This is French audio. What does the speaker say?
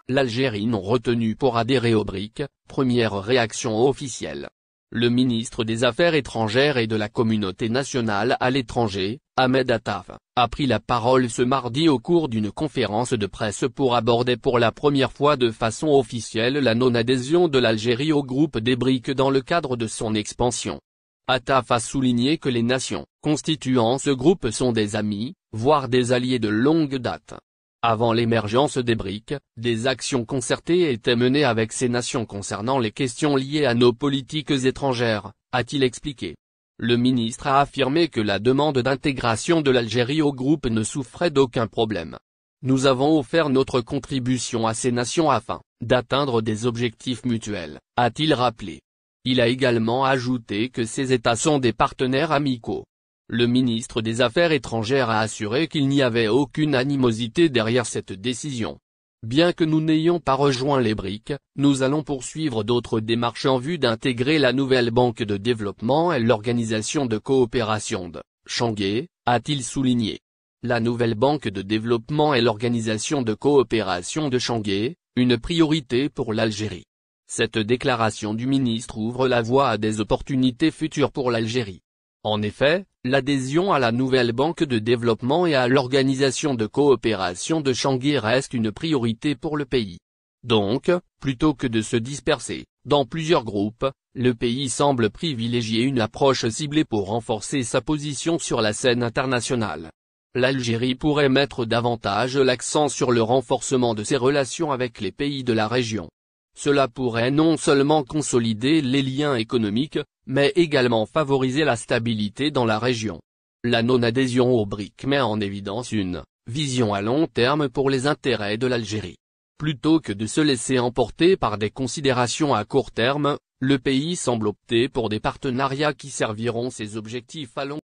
l'Algérie non retenue pour adhérer aux BRIC, première réaction officielle. Le ministre des Affaires étrangères et de la communauté nationale à l'étranger, Ahmed Attaf, a pris la parole ce mardi au cours d'une conférence de presse pour aborder pour la première fois de façon officielle la non-adhésion de l'Algérie au groupe des BRIC dans le cadre de son expansion. Attaf a souligné que les nations constituant ce groupe sont des amis, voire des alliés de longue date. Avant l'émergence des BRIC, des actions concertées étaient menées avec ces nations concernant les questions liées à nos politiques étrangères, a-t-il expliqué. Le ministre a affirmé que la demande d'intégration de l'Algérie au groupe ne souffrait d'aucun problème. Nous avons offert notre contribution à ces nations afin d'atteindre des objectifs mutuels, a-t-il rappelé. Il a également ajouté que ces États sont des partenaires amicaux. Le ministre des Affaires étrangères a assuré qu'il n'y avait aucune animosité derrière cette décision. Bien que nous n'ayons pas rejoint les BRIC, nous allons poursuivre d'autres démarches en vue d'intégrer la nouvelle banque de développement et l'organisation de coopération de Shanghai, a-t-il souligné. La nouvelle banque de développement et l'organisation de coopération de Shanghai, une priorité pour l'Algérie. Cette déclaration du ministre ouvre la voie à des opportunités futures pour l'Algérie. En effet, l'adhésion à la nouvelle banque de développement et à l'organisation de coopération de Shanghai reste une priorité pour le pays. Donc, plutôt que de se disperser dans plusieurs groupes, le pays semble privilégier une approche ciblée pour renforcer sa position sur la scène internationale. L'Algérie pourrait mettre davantage l'accent sur le renforcement de ses relations avec les pays de la région. Cela pourrait non seulement consolider les liens économiques, mais également favoriser la stabilité dans la région. La non-adhésion au BRIC met en évidence une vision à long terme pour les intérêts de l'Algérie. Plutôt que de se laisser emporter par des considérations à court terme, le pays semble opter pour des partenariats qui serviront ses objectifs à long terme.